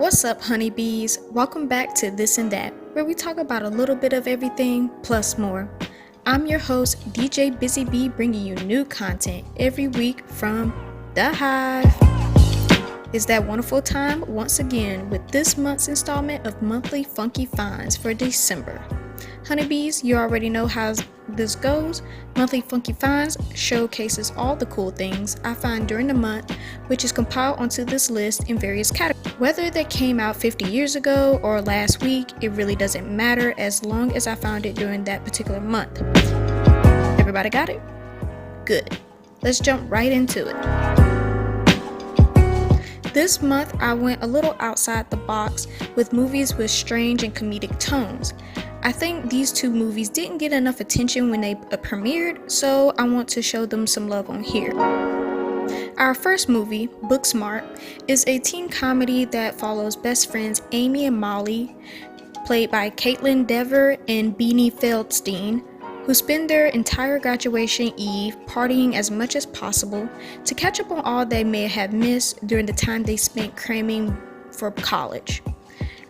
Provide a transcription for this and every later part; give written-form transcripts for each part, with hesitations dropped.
What's up, honeybees? Welcome back to This and That, where we talk about a little bit of everything plus more. I'm your host, DJ Bizzy Bee, bringing you new content every week from The Hive. It's that wonderful time once again with this month's installment of monthly funky finds for December. Honeybees, you already know how this goes. Monthly Funky Finds showcases all the cool things I find during the month, which is compiled onto this list in various categories. Whether they came out 50 years ago or last week, it really doesn't matter as long as I found it during that particular month. Everybody got it? Good. Let's jump right into it. This month, I went a little outside the box with movies with strange and comedic tones. I think these two movies didn't get enough attention when they premiered, so I want to show them some love on here. Our first movie, Booksmart, is a teen comedy that follows best friends Amy and Molly, played by Caitlin Dever and Beanie Feldstein, who spend their entire graduation eve partying as much as possible to catch up on all they may have missed during the time they spent cramming for college.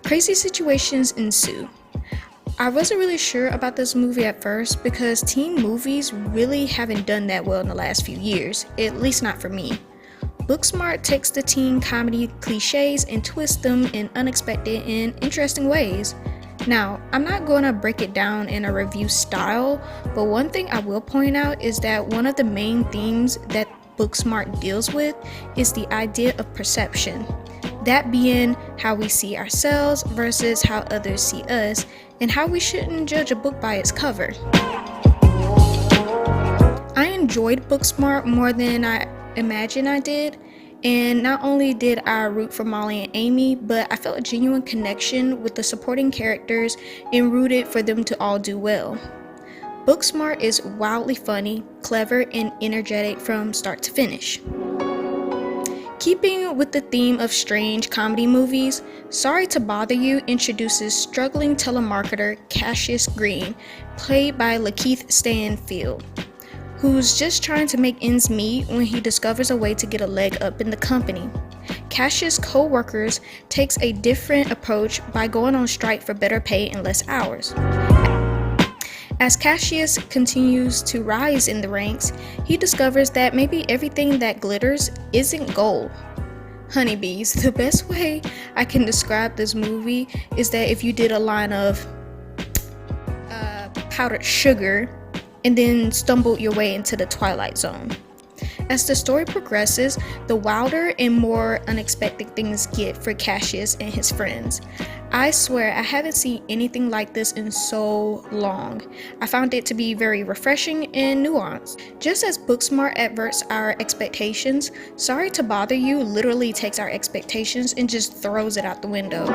Crazy situations ensue. I wasn't really sure about this movie at first because teen movies really haven't done that well in the last few years, at least not for me. Booksmart takes the teen comedy cliches and twists them in unexpected and interesting ways. Now, I'm not going to break it down in a review style, but one thing I will point out is that one of the main themes that Booksmart deals with is the idea of perception. That being how we see ourselves versus how others see us, and how we shouldn't judge a book by its cover. I enjoyed Booksmart more than I imagined I did, and not only did I root for Molly and Amy, but I felt a genuine connection with the supporting characters and rooted for them to all do well. Booksmart is wildly funny, clever, and energetic from start to finish. Keeping with the theme of strange comedy movies, Sorry to Bother You introduces struggling telemarketer Cassius Green, played by LAKEY Stanfield, who's just trying to make ends meet when he discovers a way to get a leg up in the company. Cassius' co-workers takes a different approach by going on strike for better pay and less hours. As Cassius continues to rise in the ranks, he discovers that maybe everything that glitters isn't gold. Honeybees, the best way I can describe this movie is that if you did a line of powdered sugar and then stumbled your way into the Twilight Zone. As the story progresses, the wilder and more unexpected things get for Cassius and his friends. I swear I haven't seen anything like this in so long. I found it to be very refreshing and nuanced. Just as Booksmart adverts our expectations, Sorry to Bother You literally takes our expectations and just throws it out the window.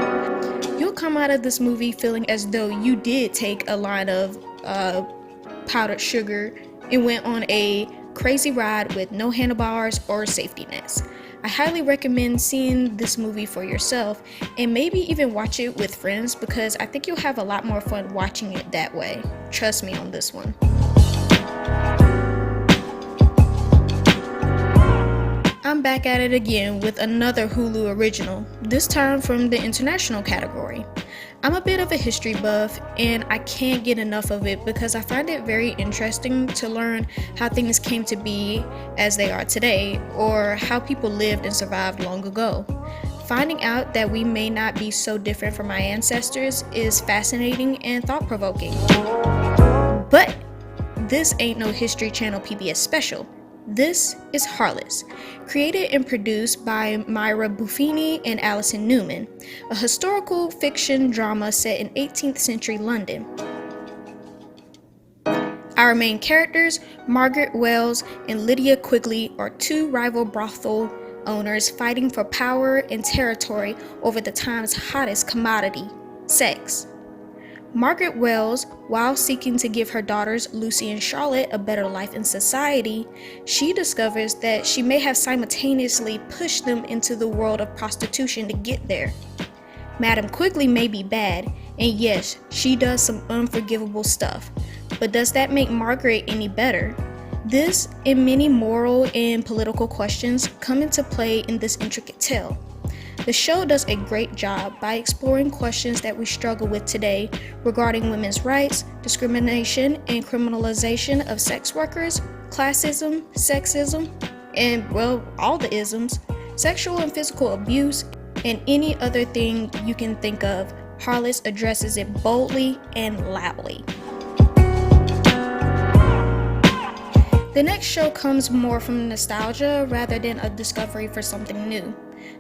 You'll come out of this movie feeling as though you did take a line of powdered sugar and went on a crazy ride with no handlebars or safety nets. I highly recommend seeing this movie for yourself and maybe even watch it with friends because I think you'll have a lot more fun watching it that way. Trust me on this one. I'm back at it again with another Hulu original, this time from the international category. I'm a bit of a history buff and I can't get enough of it because I find it very interesting to learn how things came to be as they are today or how people lived and survived long ago. Finding out that we may not be so different from our ancestors is fascinating and thought-provoking. But this ain't no History Channel PBS special. This is Harlots, created and produced by Maira Buffini and Alison Newman, a historical fiction drama set in 18th century London. Our main characters, Margaret Wells and Lydia Quigley, are two rival brothel owners fighting for power and territory over the time's hottest commodity, sex. Margaret Wells, while seeking to give her daughters Lucy and Charlotte a better life in society, she discovers that she may have simultaneously pushed them into the world of prostitution to get there. Madam Quigley may be bad, and yes, she does some unforgivable stuff, but does that make Margaret any better? This and many moral and political questions come into play in this intricate tale. The show does a great job by exploring questions that we struggle with today regarding women's rights, discrimination, and criminalization of sex workers, classism, sexism, and, well, all the isms, sexual and physical abuse, and any other thing you can think of. Harlots addresses it boldly and loudly. The next show comes more from nostalgia rather than a discovery for something new.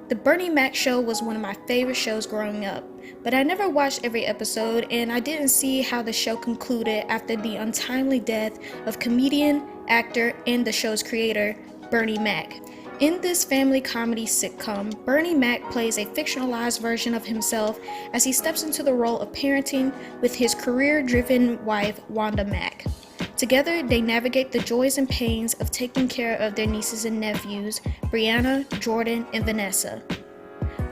The Bernie Mac show was one of my favorite shows growing up, but I never watched every episode and I didn't see how the show concluded after the untimely death of comedian, actor, and the show's creator, Bernie Mac. In this family comedy sitcom, Bernie Mac plays a fictionalized version of himself as he steps into the role of parenting with his career-driven wife, Wanda Mac. Together, they navigate the joys and pains of taking care of their nieces and nephews, Brianna, Jordan, and Vanessa.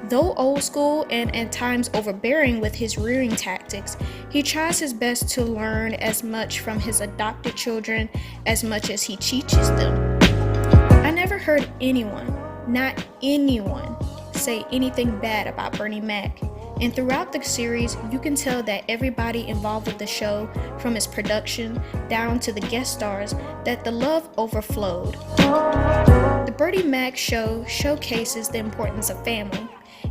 Though old school and at times overbearing with his rearing tactics, he tries his best to learn as much from his adopted children as much as he teaches them. I never heard anyone, not anyone, say anything bad about Bernie Mac. And throughout the series, you can tell that everybody involved with the show, from its production down to the guest stars, that the love overflowed. The Bernie Mac show showcases the importance of family.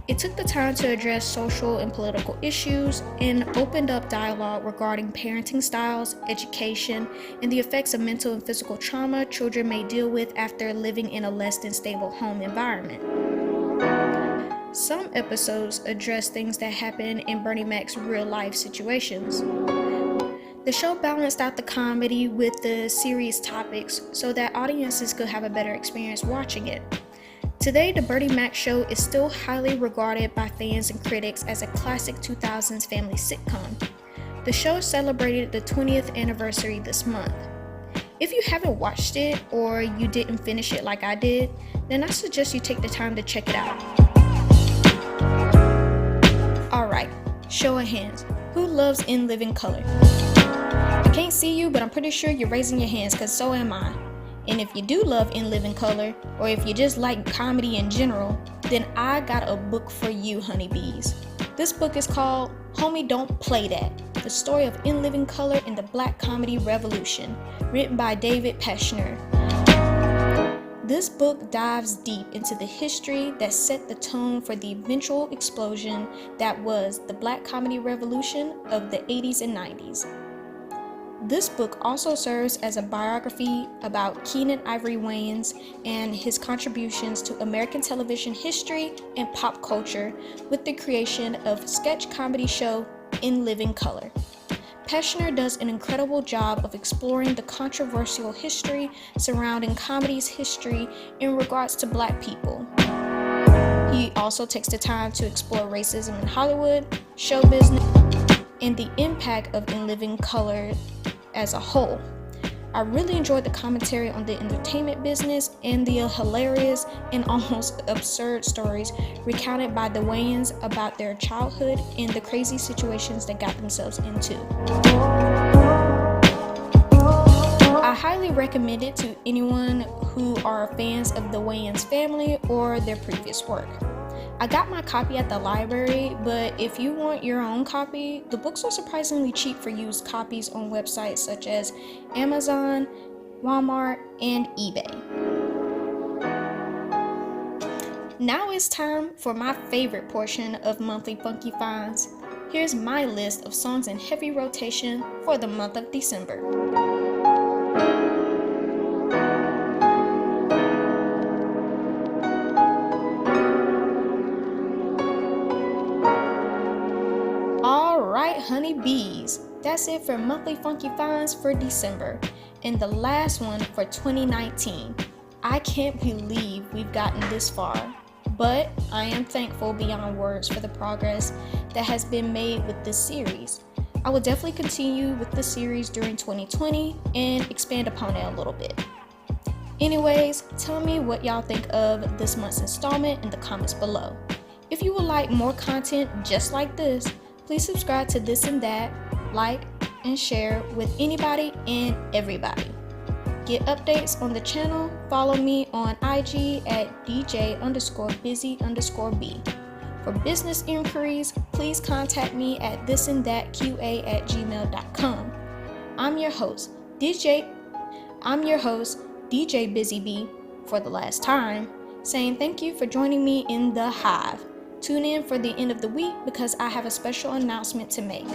It took the time to address social and political issues and opened up dialogue regarding parenting styles, education, and the effects of mental and physical trauma children may deal with after living in a less than stable home environment. Some episodes address things that happen in Bernie Mac's real-life situations. The show balanced out the comedy with the serious topics so that audiences could have a better experience watching it. Today, the Bernie Mac show is still highly regarded by fans and critics as a classic 2000s family sitcom. The show celebrated the 20th anniversary this month. If you haven't watched it or you didn't finish it like I did, then I suggest you take the time to check it out. Alright, show of hands. Who loves In Living Color? I can't see you, but I'm pretty sure you're raising your hands because so am I. And if you do love In Living Color, or if you just like comedy in general, then I got a book for you, honeybees. This book is called Homey, Don't Play That, the story of In Living Color in the Black Comedy Revolution, written by David Peisner. This book dives deep into the history that set the tone for the eventual explosion that was the Black Comedy Revolution of the 80s and 90s. This book also serves as a biography about Keenen Ivory Wayans and his contributions to American television history and pop culture with the creation of sketch comedy show In Living Color. Peisner does an incredible job of exploring the controversial history surrounding comedy's history in regards to Black people. He also takes the time to explore racism in Hollywood, show business, and the impact of In Living Color as a whole. I really enjoyed the commentary on the entertainment business and the hilarious and almost absurd stories recounted by the Wayans about their childhood and the crazy situations they got themselves into. I highly recommend it to anyone who are fans of the Wayans family or their previous work. I got my copy at the library, but if you want your own copy, the books are surprisingly cheap for used copies on websites such as Amazon, Walmart, and eBay. Now it's time for my favorite portion of Monthly Funky Finds. Here's my list of songs in heavy rotation for the month of December. Honeybees, that's it for Monthly Funky Finds for December, and the last one for 2019. I can't believe we've gotten this far, but I am thankful beyond words for the progress that has been made with this series. I will definitely continue with this series during 2020 and expand upon it a little bit. Anyways, tell me what y'all think of this month's installment in the comments below. If you would like more content just like this, please subscribe to This and That, like, and share with anybody and everybody. get updates on the channel, follow me on IG at DJ_Bizzy_B. For business inquiries, please contact me at thisandthatqa@gmail.com. I'm your host, DJ Bizzy Bee, for the last time, saying thank you for joining me in the Hive. Tune in for the end of the week because I have a special announcement to make.